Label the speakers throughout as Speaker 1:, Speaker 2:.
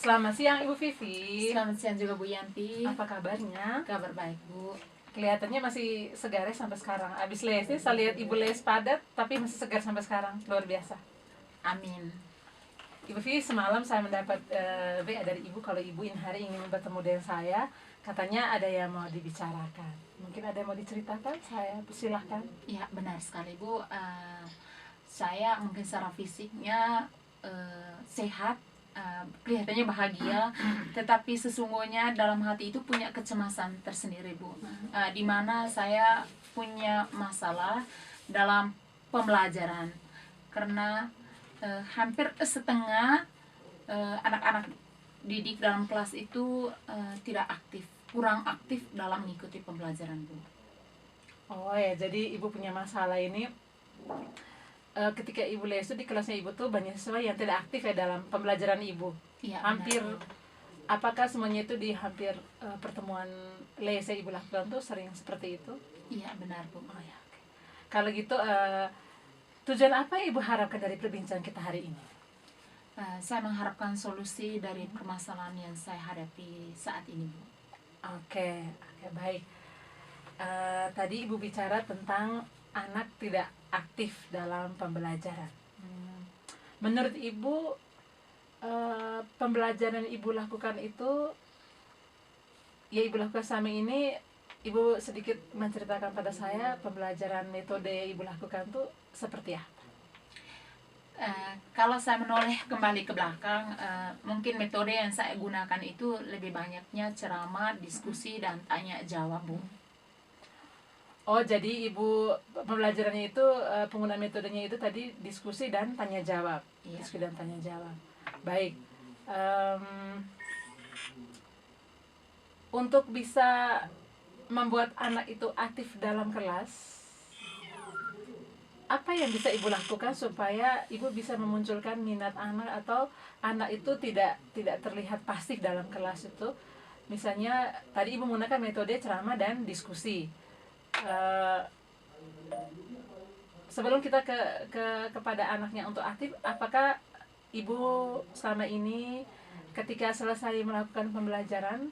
Speaker 1: Selamat siang Ibu Vivi.
Speaker 2: Selamat siang juga Bu Yanti.
Speaker 1: Apa kabarnya?
Speaker 2: Kabar baik Bu.
Speaker 1: Kelihatannya masih segar ya sampai sekarang. Abis les sih, saya lihat Ibu les padat tapi masih segar sampai sekarang. Luar biasa.
Speaker 2: Amin.
Speaker 1: Ibu Vivi, semalam saya mendapat WA dari Ibu kalau Ibu ini hari ingin bertemu dengan saya. Katanya ada yang mau dibicarakan. Mungkin ada yang mau diceritakan? Saya persilahkan.
Speaker 2: Ya benar sekali Bu. Saya mungkin secara fisiknya sehat, kelihatannya bahagia, tetapi sesungguhnya dalam hati itu punya kecemasan tersendiri Bu. Di mana saya punya masalah dalam pembelajaran karena hampir setengah anak-anak didik dalam kelas itu tidak aktif, kurang aktif dalam mengikuti pembelajaran Bu.
Speaker 1: Oh ya, jadi Ibu punya masalah ini. Ketika Ibu les itu di kelasnya Ibu tuh banyak siswa yang tidak aktif ya dalam pembelajaran Ibu.
Speaker 2: Ya,
Speaker 1: Hampir
Speaker 2: benar, Bu.
Speaker 1: apakah semuanya itu di hampir pertemuan les yang Ibu lakukan tuh sering seperti itu?
Speaker 2: Iya benar Bu.
Speaker 1: Oh ya, oke. Kalau gitu tujuan apa yang Ibu harapkan dari perbincangan kita hari ini?
Speaker 2: Saya mengharapkan solusi dari permasalahan yang saya hadapi saat ini Bu.
Speaker 1: Oke, baik. Tadi Ibu bicara tentang anak tidak aktif dalam pembelajaran. Menurut Ibu pembelajaran Ibu lakukan itu ya Ibu lakukan selama ini, Ibu sedikit menceritakan pada saya pembelajaran metode yang Ibu lakukan tuh seperti apa?
Speaker 2: Kalau saya menoleh kembali ke belakang, mungkin metode yang saya gunakan itu lebih banyaknya ceramah, diskusi, dan tanya jawab Bu.
Speaker 1: Oh, jadi Ibu pembelajarannya itu penggunaan metodenya itu tadi diskusi dan tanya jawab.
Speaker 2: Iya.
Speaker 1: Diskusi dan tanya jawab. Baik. Untuk bisa membuat anak itu aktif dalam kelas, apa yang bisa Ibu lakukan supaya Ibu bisa memunculkan minat anak atau anak itu tidak terlihat pasif dalam kelas itu? Misalnya tadi Ibu menggunakan metode ceramah dan diskusi. Sebelum kita kepada anaknya untuk aktif, apakah Ibu selama ini ketika selesai melakukan pembelajaran,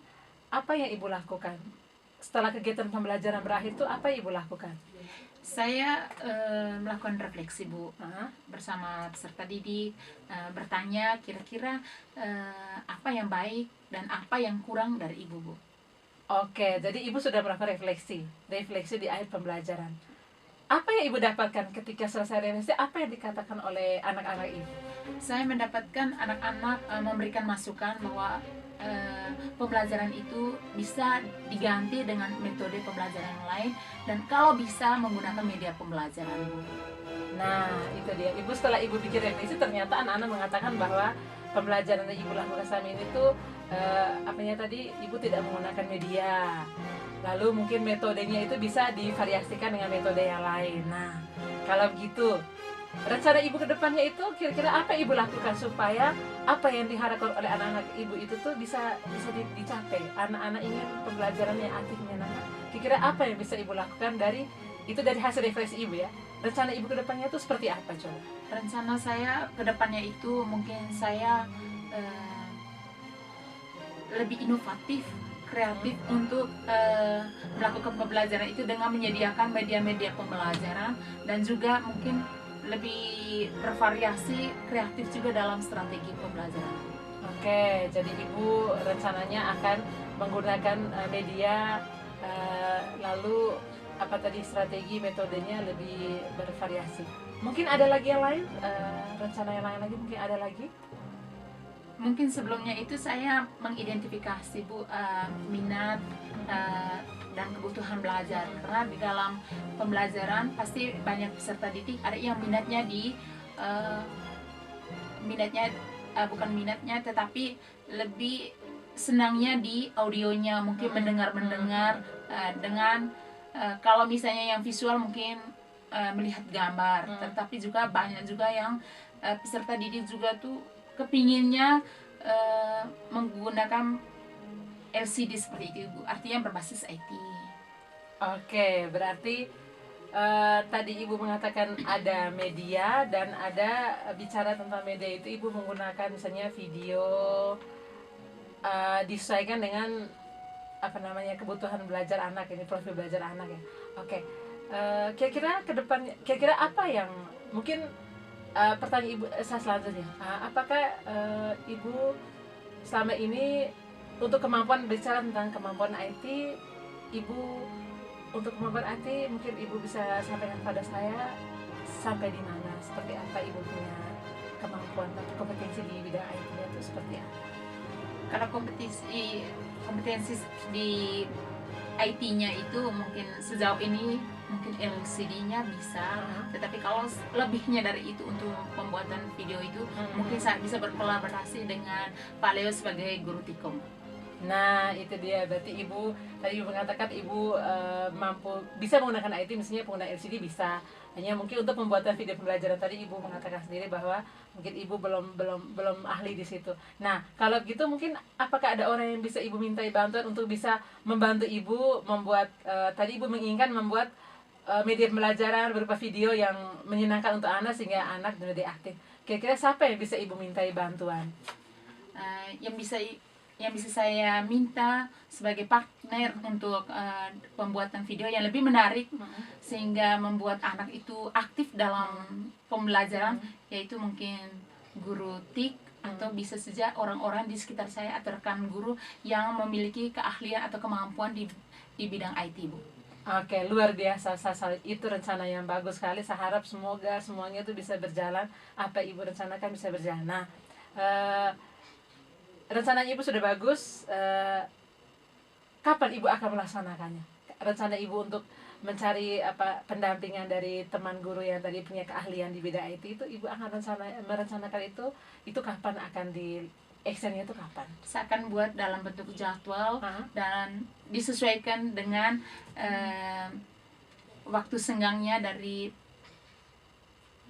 Speaker 1: apa yang Ibu lakukan? Setelah kegiatan pembelajaran berakhir itu apa yang Ibu lakukan?
Speaker 2: Saya melakukan refleksi Bu bersama peserta didik, bertanya kira-kira apa yang baik dan apa yang kurang dari Ibu Bu.
Speaker 1: Oke, jadi Ibu sudah melakukan refleksi di akhir pembelajaran. Apa yang Ibu dapatkan ketika selesai refleksi? Apa yang dikatakan oleh anak-anak Ibu?
Speaker 2: Saya mendapatkan anak-anak memberikan masukan bahwa pembelajaran itu bisa diganti dengan metode pembelajaran yang lain dan kalau bisa menggunakan media pembelajaran.
Speaker 1: Nah, itu dia. Ibu setelah Ibu bikin refleksi ternyata anak-anak mengatakan bahwa pembelajaran yang Ibu lakukan selama ini tuh apanya tadi Ibu tidak menggunakan media. Lalu mungkin metodenya itu bisa divariasikan dengan metode yang lain. Nah, kalau begitu rencana Ibu ke depannya itu kira-kira apa Ibu lakukan supaya apa yang diharapkan oleh anak-anak Ibu itu tuh bisa dicapai? Anak-anak ingin pembelajaran yang aktif menyenangkan. Kira-kira apa yang bisa Ibu lakukan dari hasil refleksi Ibu ya? Rencana Ibu ke depannya itu seperti apa coba?
Speaker 2: Rencana saya ke depannya itu mungkin saya lebih inovatif, kreatif untuk melakukan pembelajaran itu dengan menyediakan media-media pembelajaran dan juga mungkin lebih bervariasi, kreatif juga dalam strategi pembelajaran.
Speaker 1: Oke, jadi Ibu rencananya akan menggunakan media lalu apa tadi strategi metodenya lebih bervariasi. Mungkin ada lagi yang lain, rencana yang lain lagi mungkin ada lagi?
Speaker 2: Mungkin sebelumnya itu saya mengidentifikasi Bu minat dan kebutuhan belajar karena di dalam pembelajaran pasti banyak peserta didik ada yang minatnya di bukan minatnya tetapi lebih senangnya di audionya, mungkin mendengar dengan kalau misalnya yang visual mungkin melihat gambar, tetapi juga banyak juga yang peserta didik juga tuh kepinginnya menggunakan LCD seperti itu Bu, artinya berbasis IT.
Speaker 1: Oke, berarti tadi Ibu mengatakan ada media dan ada bicara tentang media itu Ibu menggunakan misalnya video disesuaikan dengan apa namanya kebutuhan belajar anak ini, profil belajar anak ya. Oke. Kira-kira ke depan, kira-kira apa yang mungkin pertanyaan ibu saya selanjutnya, apakah ibu selama ini untuk kemampuan, bicara tentang kemampuan IT, ibu untuk kemampuan IT mungkin ibu bisa sampaikan pada saya sampai di mana, seperti apa ibu punya kemampuan atau kompetensi di bidang IT itu seperti apa?
Speaker 2: Kalau kompetensi di IT-nya itu mungkin sejauh ini mungkin LCD-nya bisa, tetapi kalau lebihnya dari itu untuk pembuatan video itu mungkin saya bisa berkolaborasi dengan Pak Leo sebagai guru Tikom.
Speaker 1: Nah itu dia, berarti ibu tadi ibu mengatakan ibu mampu bisa menggunakan IT, misalnya pengguna LCD bisa, hanya mungkin untuk pembuatan video pembelajaran tadi ibu mengatakan sendiri bahwa mungkin ibu belum ahli di situ. Nah kalau gitu mungkin apakah ada orang yang bisa ibu mintai bantuan untuk bisa membantu ibu membuat tadi ibu menginginkan membuat media pembelajaran berupa video yang menyenangkan untuk anak sehingga anak menjadi aktif. Kira-kira siapa yang bisa ibu mintai bantuan?
Speaker 2: Yang bisa saya minta sebagai partner untuk pembuatan video yang lebih menarik sehingga membuat anak itu aktif dalam pembelajaran, yaitu mungkin guru TIK atau bisa saja orang-orang di sekitar saya atau rekan guru yang memiliki keahlian atau kemampuan di bidang IT, Bu.
Speaker 1: Oke, luar biasa. Itu rencana yang bagus sekali. Saya harap semoga semuanya itu bisa berjalan, apa ibu rencanakan bisa berjalan. Nah, rencana ibu sudah bagus. Kapan ibu akan melaksanakannya? Rencana ibu untuk mencari pendampingan dari teman guru yang tadi punya keahlian di bidang IT itu, ibu akan merencanakan itu kapan akan di actionnya itu kapan?
Speaker 2: Saya akan buat dalam bentuk jadwal dan disesuaikan dengan waktu senggangnya dari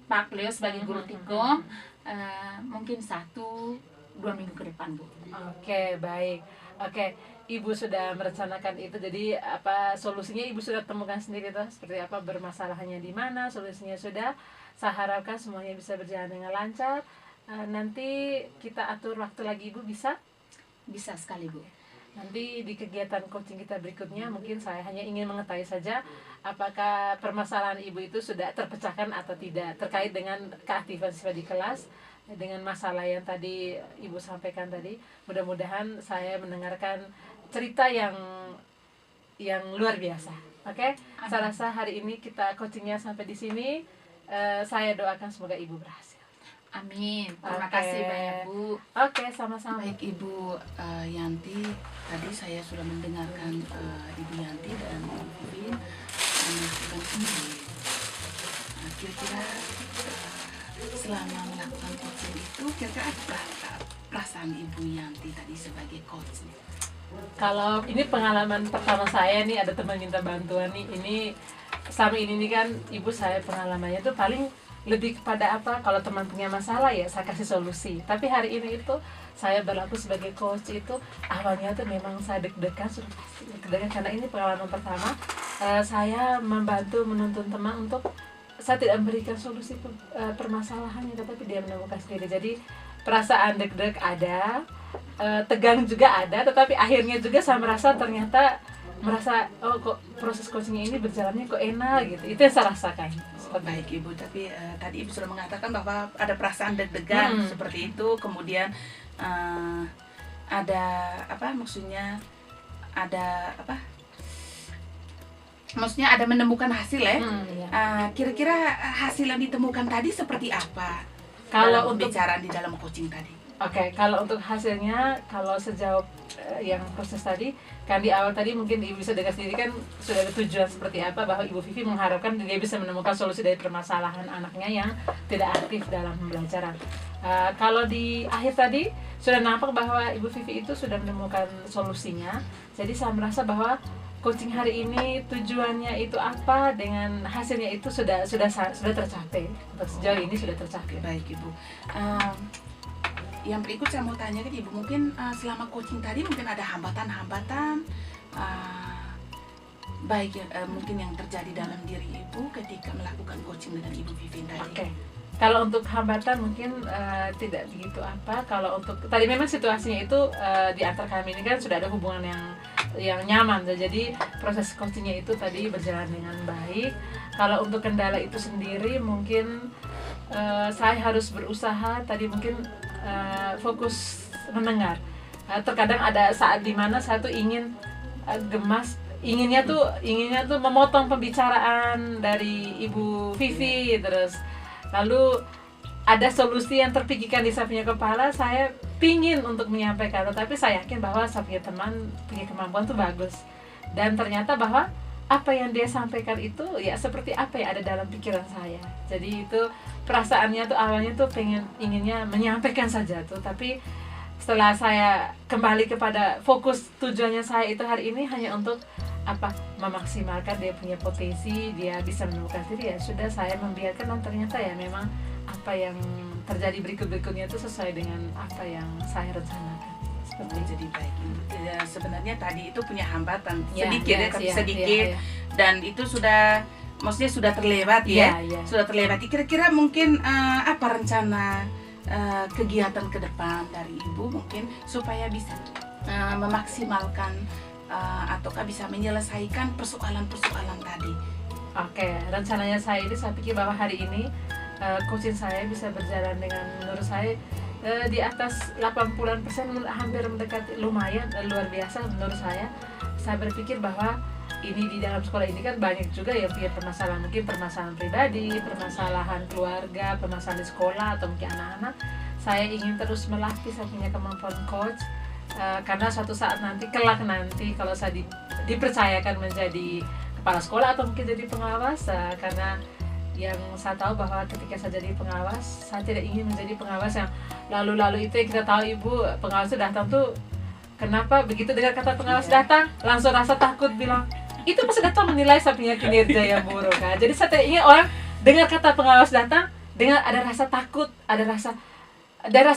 Speaker 2: Pak Leo sebagai guru Tikom, mungkin 1-2 minggu ke depan, Bu.
Speaker 1: Oke, baik. Oke, ibu sudah merencanakan itu, jadi solusinya ibu sudah temukan sendiri tuh, seperti apa bermasalahnya di mana, solusinya sudah. Saya harapkan semuanya bisa berjalan dengan lancar. Nanti kita atur waktu lagi, ibu bisa
Speaker 2: sekali, Bu.
Speaker 1: Nanti di kegiatan coaching kita berikutnya mungkin saya hanya ingin mengetahui saja apakah permasalahan ibu itu sudah terpecahkan atau tidak terkait dengan keaktifan siswa di kelas, dengan masalah yang tadi ibu sampaikan tadi. Mudah-mudahan saya mendengarkan cerita yang luar biasa. Oke? Saya rasa hari ini kita coachingnya sampai di sini. Saya doakan semoga ibu berhasil.
Speaker 2: Amin. Terima kasih banyak, Bu.
Speaker 1: Oke, sama-sama.
Speaker 3: Baik, Ibu Yanti, tadi saya sudah mendengarkan Ibu Yanti dan Ibu Vivin melakukan sendiri. Kira-kira selama melakukan coaching itu, kira-kira apa perasaan Ibu Yanti tadi sebagai coach?
Speaker 1: Kalau ini pengalaman pertama saya nih, ada teman minta bantuan nih. Ini selama ini kan ibu saya pengalamannya tuh paling lebih kepada kalau teman punya masalah ya saya kasih solusi. Tapi hari ini itu saya berlaku sebagai coach itu awalnya tuh memang saya deg-degan, sudah pasti deg-degan karena ini pengalaman pertama. Saya membantu menuntun teman untuk, saya tidak memberikan solusi permasalahannya, tetapi dia menemukan sendiri. Jadi perasaan deg-deg ada, tegang juga ada, tetapi akhirnya juga saya merasa kok proses coachingnya ini berjalannya kok enak gitu. Itu yang saya rasakan.
Speaker 3: Baik, Ibu, tapi tadi Ibu sudah mengatakan bahwa ada perasaan deg-degan seperti itu, kemudian ada maksudnya ada menemukan hasil ya. Kira-kira hasil yang ditemukan tadi seperti apa kalau untuk pembicaraan di dalam coaching tadi?
Speaker 1: Oke, kalau untuk hasilnya, kalau sejauh yang proses tadi kan di awal tadi mungkin ibu bisa dengar sendiri kan sudah ada tujuan seperti apa, bahwa Ibu Vivi mengharapkan dia bisa menemukan solusi dari permasalahan anaknya yang tidak aktif dalam pembelajaran. Kalau di akhir tadi sudah nampak bahwa Ibu Vivi itu sudah menemukan solusinya. Jadi saya merasa bahwa coaching hari ini tujuannya itu apa, dengan hasilnya itu sudah tercapai. Untuk sejauh ini sudah tercapai.
Speaker 3: Baik, Ibu. Yang berikut saya mau tanya ke Ibu, mungkin selama coaching tadi mungkin ada hambatan-hambatan baik mungkin yang terjadi dalam diri Ibu ketika melakukan coaching dengan Ibu Vivin tadi.
Speaker 1: Oke. Kalau untuk hambatan mungkin tidak begitu apa. Kalau untuk tadi memang situasinya itu di antar kami ini kan sudah ada hubungan yang nyaman, jadi proses coachingnya itu tadi berjalan dengan baik. Kalau untuk kendala itu sendiri mungkin saya harus berusaha tadi mungkin fokus mendengar. Terkadang ada saat dimana saya tuh ingin gemas, inginnya tuh memotong pembicaraan dari Ibu Vivi, terus lalu ada solusi yang terpikirkan di saya punya kepala, saya pingin untuk menyampaikan, tetapi saya yakin bahwa saya punya teman punya kemampuan tuh bagus, dan ternyata bahwa apa yang dia sampaikan itu ya seperti apa yang ada dalam pikiran saya. Jadi itu perasaannya tuh awalnya tuh inginnya menyampaikan saja tuh, tapi setelah saya kembali kepada fokus tujuannya saya itu hari ini hanya untuk memaksimalkan dia punya potensi, dia bisa menemukan diri, ya sudah saya membiarkan, dan ternyata ya memang apa yang terjadi berikutnya itu sesuai dengan apa yang saya rencanakan. Seperti
Speaker 3: Jadi baik. Ya, sebenarnya tadi itu punya hambatan
Speaker 1: Ya,
Speaker 3: sedikit
Speaker 1: ya,
Speaker 3: ya, tapi
Speaker 1: ya,
Speaker 3: sedikit
Speaker 1: ya, ya.
Speaker 3: Dan itu sudah, maksudnya sudah terlewat ya.
Speaker 1: Ya.
Speaker 3: Sudah terlewati. Kira-kira mungkin apa rencana kegiatan ke depan dari Ibu mungkin supaya bisa memaksimalkan ataukah bisa menyelesaikan persoalan-persoalan tadi?
Speaker 1: Oke, rencananya saya pikir bahwa hari ini coaching saya bisa berjalan dengan menurut saya di atas 80%, hampir mendekati, lumayan luar biasa menurut saya. Saya berpikir bahwa ini di dalam sekolah ini kan banyak juga yang punya permasalahan, mungkin permasalahan pribadi, permasalahan keluarga, permasalahan di sekolah atau mungkin anak-anak. Saya ingin terus melatih saya punya kemampuan coach, karena suatu saat nanti, kelak nanti kalau saya dipercayakan menjadi kepala sekolah atau mungkin jadi pengawas, karena yang saya tahu bahwa ketika saya jadi pengawas, saya tidak ingin menjadi pengawas yang lalu-lalu itu yang kita tahu Ibu, pengawas itu datang tuh, kenapa begitu dengar kata pengawas datang langsung rasa takut, bilang itu pasti datang menilai saya punya kinerja yang buruk kan. Jadi saya tidak ingin orang dengar kata pengawas datang dengan ada rasa takut, ada rasa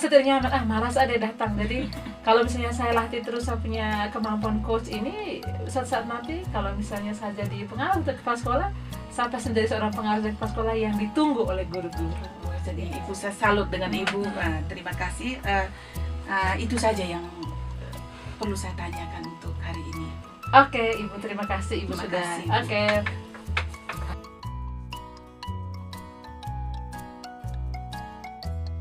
Speaker 1: tidak nyaman, malas ada datang. Jadi kalau misalnya saya latih terus saya punya kemampuan coach ini, saat nanti kalau misalnya saya jadi pengawas atau kepala sekolah, saya pasti menjadi seorang pengawas dan kepala sekolah yang ditunggu oleh guru-guru.
Speaker 3: Jadi Ibu, saya salut dengan Ibu. Terima kasih. Itu saja yang perlu saya tanyakan untuk hari ini.
Speaker 1: Oke, Ibu, terima kasih Ibu
Speaker 3: Terima
Speaker 1: sudah.
Speaker 3: kasih, Bu.
Speaker 1: Oke.